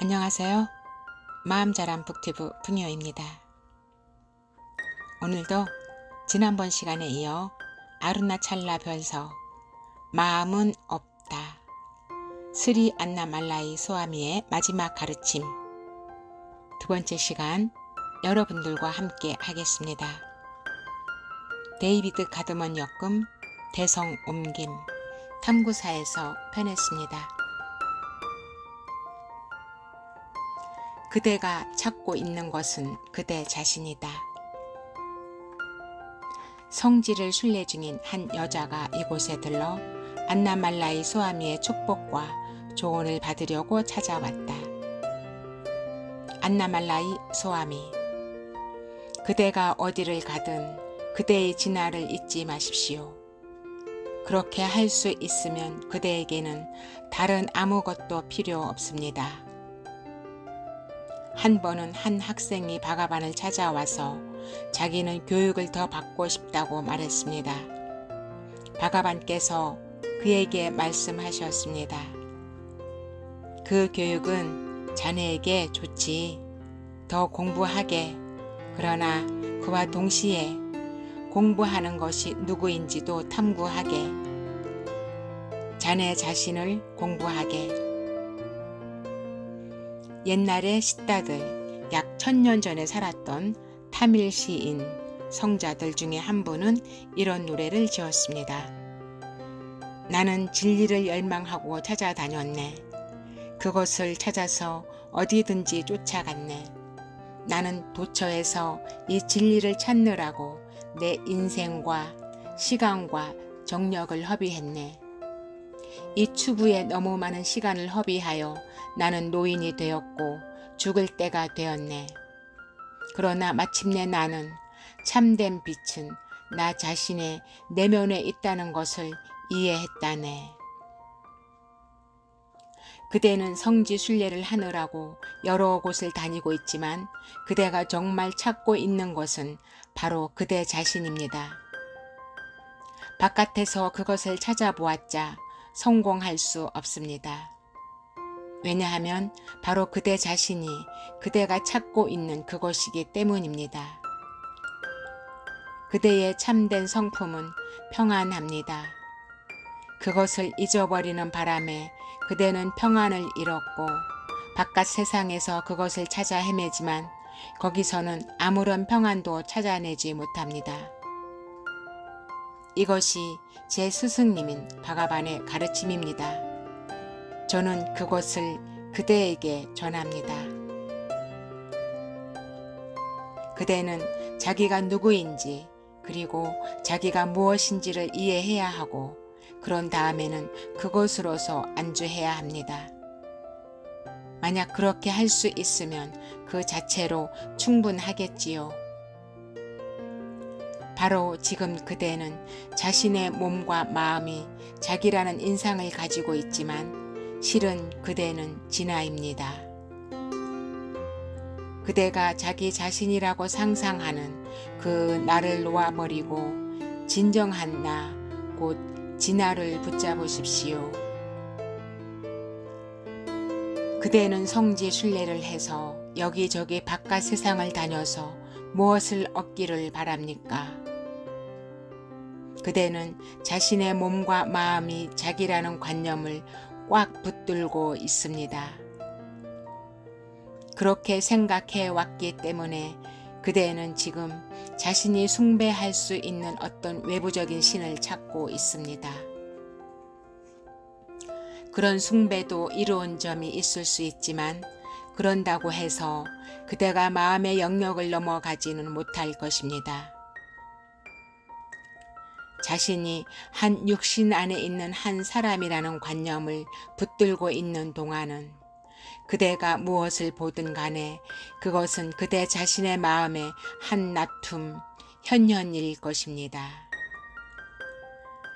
안녕하세요. 마음자람 북튜브 풍요입니다. 오늘도 지난번 시간에 이어 아루나찰라 별서 마음은 없다, 스리 안나말라이 소아미의 마지막 가르침 두 번째 시간 여러분들과 함께 하겠습니다. 데이비드 가드먼 역금 대성 옮김 탐구사에서 편했습니다. 그대가 찾고 있는 것은 그대 자신이다. 성지를 순례 중인 한 여자가 이곳에 들러 안나말라이 소아미의 축복과 조언을 받으려고 찾아왔다. 안나말라이 소아미, 그대가 어디를 가든 그대의 진화를 잊지 마십시오. 그렇게 할 수 있으면 그대에게는 다른 아무것도 필요 없습니다. 한 번은 한 학생이 바가반을 찾아와서 자기는 교육을 더 받고 싶다고 말했습니다. 바가반께서 그에게 말씀하셨습니다. 그 교육은 자네에게 좋지. 더 공부하게. 그러나 그와 동시에 공부하는 것이 누구인지도 탐구하게. 자네 자신을 공부하게. 옛날에 시다들 약 1000년 전에 살았던 타밀 시인, 성자들 중에 한 분은 이런 노래를 지었습니다. 나는 진리를 열망하고 찾아다녔네. 그것을 찾아서 어디든지 쫓아갔네. 나는 도처에서 이 진리를 찾느라고 내 인생과 시간과 정력을 허비했네. 이 추구에 너무 많은 시간을 허비하여 나는 노인이 되었고 죽을 때가 되었네. 그러나 마침내 나는 참된 빛은 나 자신의 내면에 있다는 것을 이해했다네. 그대는 성지 순례를 하느라고 여러 곳을 다니고 있지만 그대가 정말 찾고 있는 것은 바로 그대 자신입니다. 바깥에서 그것을 찾아보았자 성공할 수 없습니다. 왜냐하면 바로 그대 자신이 그대가 찾고 있는 그것이기 때문입니다. 그대의 참된 성품은 평안합니다. 그것을 잊어버리는 바람에 그대는 평안을 잃었고 바깥 세상에서 그것을 찾아 헤매지만 거기서는 아무런 평안도 찾아내지 못합니다. 이것이 제 스승님인 바가반의 가르침입니다. 저는 그것을 그대에게 전합니다. 그대는 자기가 누구인지 그리고 자기가 무엇인지를 이해해야 하고 그런 다음에는 그것으로서 안주해야 합니다. 만약 그렇게 할 수 있으면 그 자체로 충분하겠지요. 바로 지금 그대는 자신의 몸과 마음이 자기라는 인상을 가지고 있지만 실은 그대는 진화입니다. 그대가 자기 자신이라고 상상하는 그 나를 놓아버리고 진정한 나, 곧 진화를 붙잡으십시오. 그대는 성지 순례를 해서 여기저기 바깥 세상을 다녀서 무엇을 얻기를 바랍니까? 그대는 자신의 몸과 마음이 자기라는 관념을 꽉 붙들고 있습니다. 그렇게 생각해 왔기 때문에 그대는 지금 자신이 숭배할 수 있는 어떤 외부적인 신을 찾고 있습니다. 그런 숭배도 이로운 점이 있을 수 있지만 그런다고 해서 그대가 마음의 영역을 넘어가지는 못할 것입니다. 자신이 한 육신 안에 있는 한 사람이라는 관념을 붙들고 있는 동안은 그대가 무엇을 보든 간에 그것은 그대 자신의 마음의 한 나툼, 현현일 것입니다.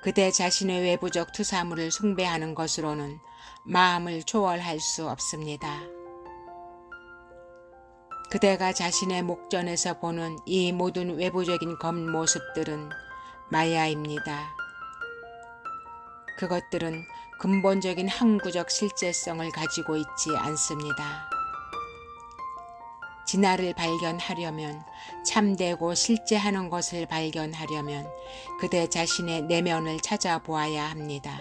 그대 자신의 외부적 투사물을 숭배하는 것으로는 마음을 초월할 수 없습니다. 그대가 자신의 목전에서 보는 이 모든 외부적인 겉모습들은 마야입니다. 그것들은 근본적인 항구적 실제성을 가지고 있지 않습니다. 진화를 발견하려면, 참되고 실제하는 것을 발견하려면 그대 자신의 내면을 찾아보아야 합니다.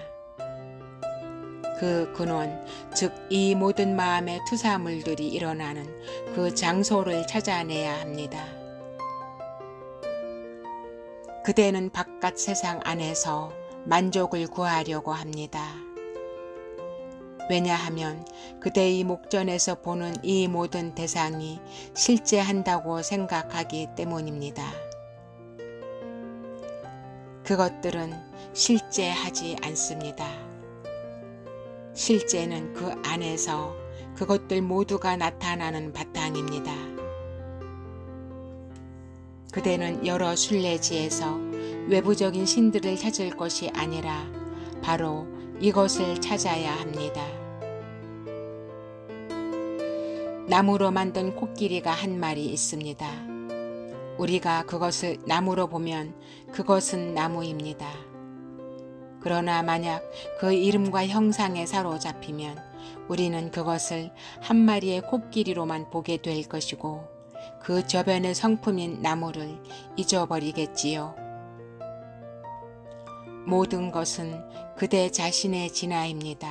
그 근원, 즉 이 모든 마음의 투사물들이 일어나는 그 장소를 찾아내야 합니다. 그대는 바깥 세상 안에서 만족을 구하려고 합니다. 왜냐하면 그대의 목전에서 보는 이 모든 대상이 실제한다고 생각하기 때문입니다. 그것들은 실제하지 않습니다. 실제는 그 안에서 그것들 모두가 나타나는 바탕입니다. 그대는 여러 순례지에서 외부적인 신들을 찾을 것이 아니라 바로 이것을 찾아야 합니다. 나무로 만든 코끼리가 한 마리 있습니다. 우리가 그것을 나무로 보면 그것은 나무입니다. 그러나 만약 그 이름과 형상에 사로잡히면 우리는 그것을 한 마리의 코끼리로만 보게 될 것이고 그 저변의 성품인 나무를 잊어버리겠지요. 모든 것은 그대 자신의 진화입니다.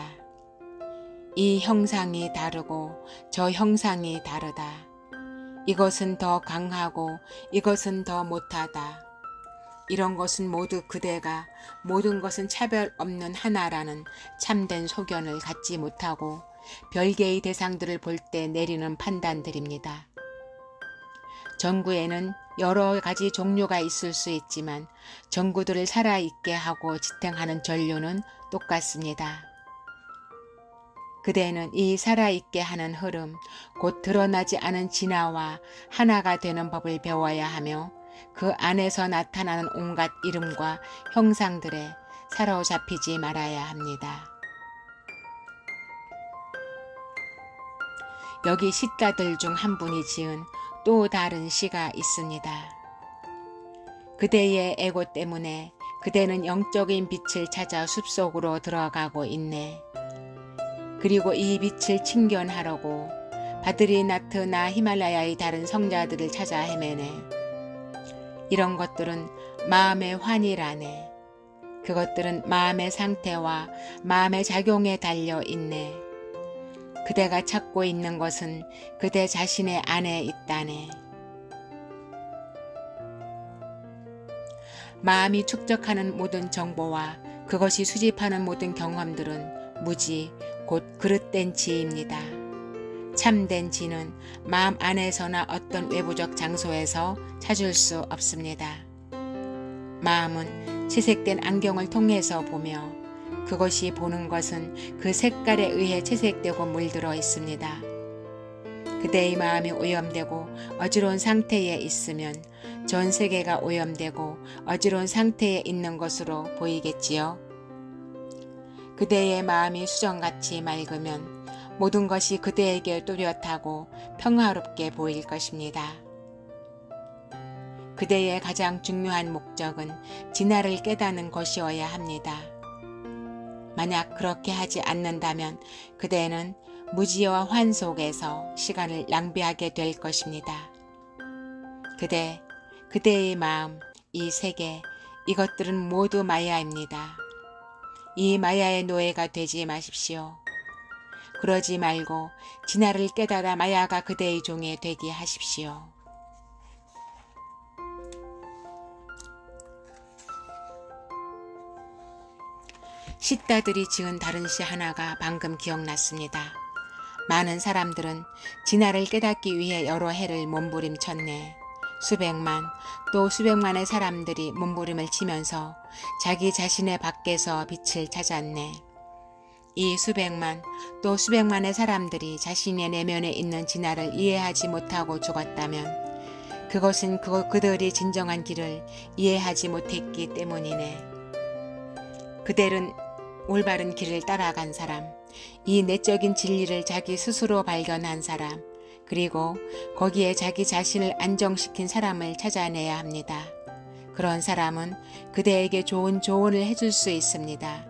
이 형상이 다르고 저 형상이 다르다. 이것은 더 강하고 이것은 더 못하다. 이런 것은 모두 그대가 모든 것은 차별 없는 하나라는 참된 소견을 갖지 못하고 별개의 대상들을 볼 때 내리는 판단들입니다. 전구에는 여러 가지 종류가 있을 수 있지만 전구들을 살아있게 하고 지탱하는 전류는 똑같습니다. 그대는 이 살아있게 하는 흐름, 곧 드러나지 않은 진화와 하나가 되는 법을 배워야 하며 그 안에서 나타나는 온갖 이름과 형상들에 사로잡히지 말아야 합니다. 여기 시가들 중 한 분이 지은 또 다른 시가 있습니다. 그대의 에고 때문에 그대는 영적인 빛을 찾아 숲속으로 들어가고 있네. 그리고 이 빛을 친견하려고 바드리나트나 히말라야의 다른 성자들을 찾아 헤매네. 이런 것들은 마음의 환희라네. 그것들은 마음의 상태와 마음의 작용에 달려 있네. 그대가 찾고 있는 것은 그대 자신의 안에 있다네. 마음이 축적하는 모든 정보와 그것이 수집하는 모든 경험들은 무지, 곧 그릇된 지입니다. 참된 지는 마음 안에서나 어떤 외부적 장소에서 찾을 수 없습니다. 마음은 채색된 안경을 통해서 보며 그것이 보는 것은 그 색깔에 의해 채색되고 물들어 있습니다. 그대의 마음이 오염되고 어지러운 상태에 있으면 전 세계가 오염되고 어지러운 상태에 있는 것으로 보이겠지요. 그대의 마음이 수정같이 맑으면 모든 것이 그대에게 또렷하고 평화롭게 보일 것입니다. 그대의 가장 중요한 목적은 진화를 깨닫는 것이어야 합니다. 만약 그렇게 하지 않는다면 그대는 무지와 환 속에서 시간을 낭비하게 될 것입니다. 그대의 마음, 이 세계, 이것들은 모두 마야입니다. 이 마야의 노예가 되지 마십시오. 그러지 말고 진화를 깨달아 마야가 그대의 종이 되게 하십시오. 시따들이 지은 다른 시 하나가 방금 기억났습니다. 많은 사람들은 진화를 깨닫기 위해 여러 해를 몸부림쳤네. 수백만 또 수백만의 사람들이 몸부림을 치면서 자기 자신의 밖에서 빛을 찾았네. 이 수백만 또 수백만의 사람들이 자신의 내면에 있는 진화를 이해하지 못하고 죽었다면 그것은 그들이 진정한 길을 이해하지 못했기 때문이네. 그들은 올바른 길을 따라간 사람, 이 내적인 진리를 자기 스스로 발견한 사람, 그리고 거기에 자기 자신을 안정시킨 사람을 찾아내야 합니다. 그런 사람은 그대에게 좋은 조언을 해줄 수 있습니다.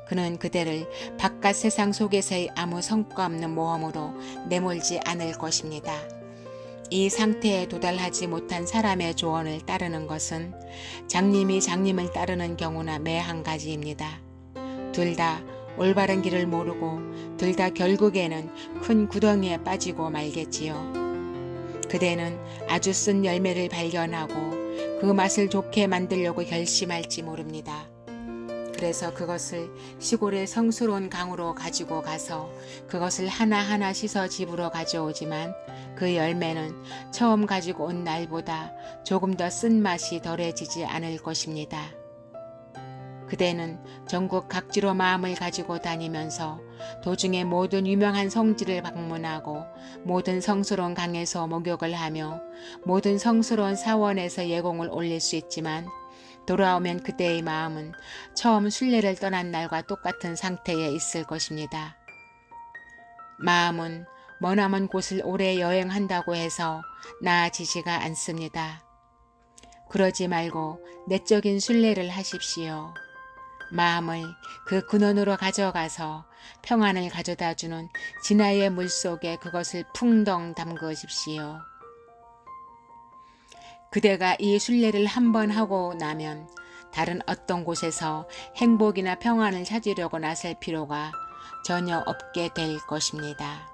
그는 그대를 바깥 세상 속에서의 아무 성과 없는 모험으로 내몰지 않을 것입니다. 이 상태에 도달하지 못한 사람의 조언을 따르는 것은 장님이 장님을 따르는 경우나 매 한 가지입니다. 둘 다 올바른 길을 모르고 둘 다 결국에는 큰 구덩이에 빠지고 말겠지요. 그대는 아주 쓴 열매를 발견하고 그 맛을 좋게 만들려고 결심할지 모릅니다. 그래서 그것을 시골의 성스러운 강으로 가지고 가서 그것을 하나하나 씻어 집으로 가져오지만 그 열매는 처음 가지고 온 날보다 조금 더 쓴맛이 덜해지지 않을 것입니다. 그대는 전국 각지로 마음을 가지고 다니면서 도중에 모든 유명한 성지를 방문하고 모든 성스러운 강에서 목욕을 하며 모든 성스러운 사원에서 예공을 올릴 수 있지만 돌아오면 그대의 마음은 처음 순례를 떠난 날과 똑같은 상태에 있을 것입니다. 마음은 머나먼 곳을 오래 여행한다고 해서 나아지지가 않습니다. 그러지 말고 내적인 순례를 하십시오. 마음을 그 근원으로 가져가서 평안을 가져다주는 진화의 물속에 그것을 풍덩 담그십시오. 그대가 이 순례를 한번 하고 나면 다른 어떤 곳에서 행복이나 평안을 찾으려고 나설 필요가 전혀 없게 될 것입니다.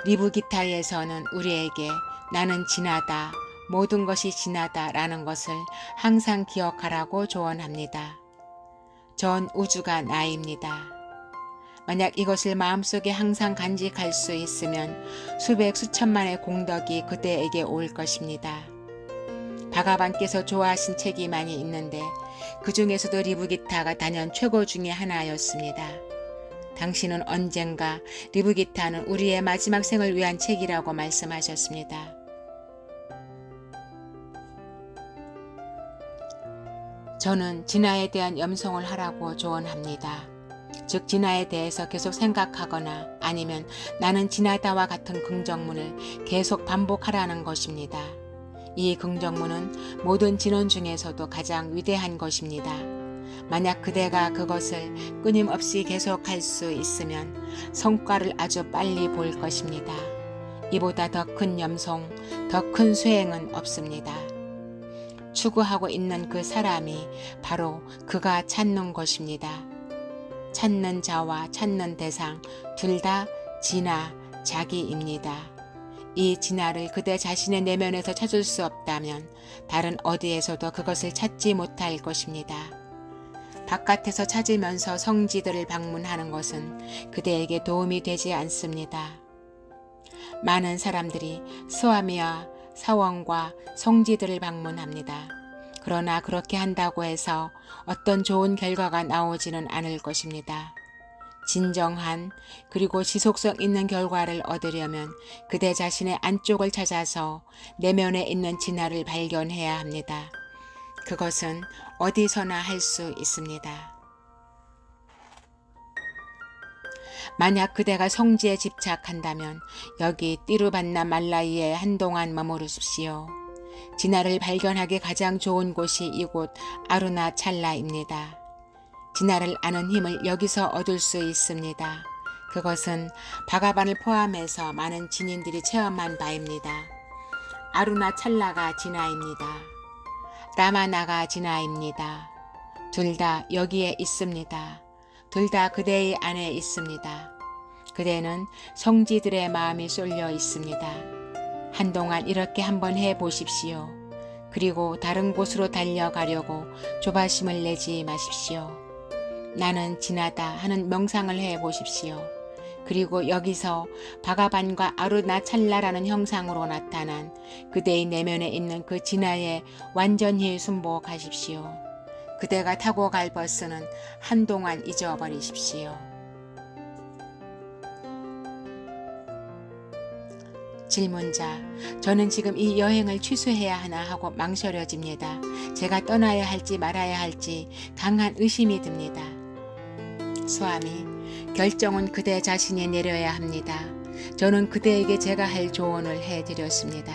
리브기타에서는 우리에게 나는 지나다, 모든 것이 지나다 라는 것을 항상 기억하라고 조언합니다. 전 우주가 나입니다. 만약 이것을 마음속에 항상 간직할 수 있으면 수백 수천만의 공덕이 그대에게 올 것입니다. 바가반께서 좋아하신 책이 많이 있는데 그 중에서도 리브기타가 단연 최고 중의 하나였습니다. 당신은 언젠가 리브기타는 우리의 마지막 생을 위한 책이라고 말씀하셨습니다. 저는 진화에 대한 염송을 하라고 조언합니다. 즉 진화에 대해서 계속 생각하거나 아니면 나는 진화다와 같은 긍정문을 계속 반복하라는 것입니다. 이 긍정문은 모든 진원 중에서도 가장 위대한 것입니다. 만약 그대가 그것을 끊임없이 계속할 수 있으면 성과를 아주 빨리 볼 것입니다. 이보다 더 큰 염송, 더 큰 수행은 없습니다. 추구하고 있는 그 사람이 바로 그가 찾는 것입니다. 찾는 자와 찾는 대상 둘 다 진화, 자기입니다. 이 진화를 그대 자신의 내면에서 찾을 수 없다면 다른 어디에서도 그것을 찾지 못할 것입니다. 바깥에서 찾으면서 성지들을 방문하는 것은 그대에게 도움이 되지 않습니다. 많은 사람들이 스와미와 사원과 성지들을 방문합니다. 그러나 그렇게 한다고 해서 어떤 좋은 결과가 나오지는 않을 것입니다. 진정한 그리고 지속성 있는 결과를 얻으려면 그대 자신의 안쪽을 찾아서 내면에 있는 진화를 발견해야 합니다. 그것은 어디서나 할 수 있습니다. 만약 그대가 성지에 집착한다면 여기 띠루반나 말라이에 한동안 머무르십시오. 진화를 발견하기 가장 좋은 곳이 이곳 아루나찰라입니다. 진화를 아는 힘을 여기서 얻을 수 있습니다. 그것은 바가반을 포함해서 많은 진인들이 체험한 바입니다. 아루나찰라가 진화입니다. 라마나가 진화입니다. 둘 다 여기에 있습니다. 둘 다 그대의 안에 있습니다. 그대는 성지들의 마음이 쏠려 있습니다. 한동안 이렇게 한번 해보십시오. 그리고 다른 곳으로 달려가려고 조바심을 내지 마십시오. 나는 진하다 하는 명상을 해보십시오. 그리고 여기서 바가반과 아루나찰라라는 형상으로 나타난 그대의 내면에 있는 그 진화에 완전히 순복하십시오. 그대가 타고 갈 버스는 한동안 잊어버리십시오. 질문자, 저는 지금 이 여행을 취소해야 하나 하고 망설여집니다. 제가 떠나야 할지 말아야 할지 강한 의심이 듭니다. 스와미, 결정은 그대 자신이 내려야 합니다. 저는 그대에게 제가 할 조언을 해드렸습니다.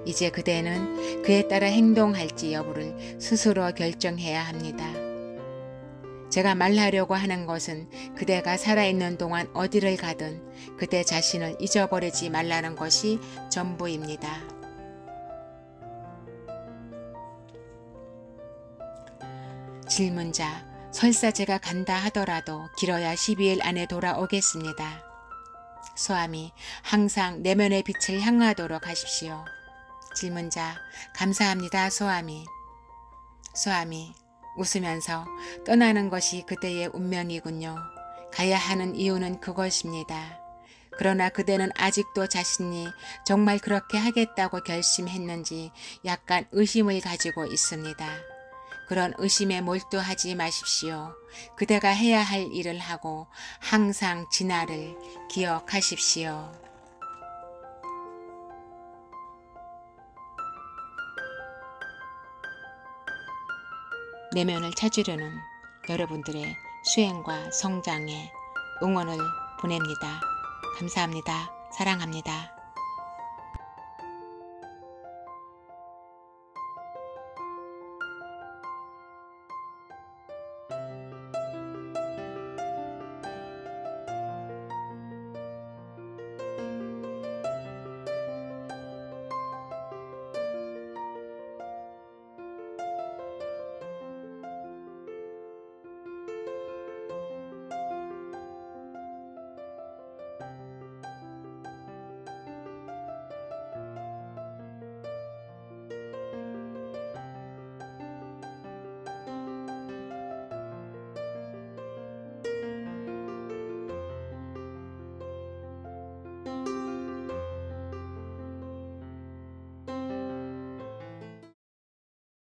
이제 그대는 그에 따라 행동할지 여부를 스스로 결정해야 합니다. 제가 말하려고 하는 것은 그대가 살아있는 동안 어디를 가든 그대 자신을 잊어버리지 말라는 것이 전부입니다. 질문자, 설사 제가 간다 하더라도 길어야 12일 안에 돌아오겠습니다. 소아미, 항상 내면의 빛을 향하도록 하십시오. 질문자, 감사합니다 소아미. 소아미, 웃으면서 떠나는 것이 그대의 운명이군요. 가야 하는 이유는 그것입니다. 그러나 그대는 아직도 자신이 정말 그렇게 하겠다고 결심했는지 약간 의심을 가지고 있습니다. 그런 의심에 몰두하지 마십시오. 그대가 해야 할 일을 하고 항상 진화를 기억하십시오. 내면을 찾으려는 여러분들의 수행과 성장에 응원을 보냅니다. 감사합니다. 사랑합니다.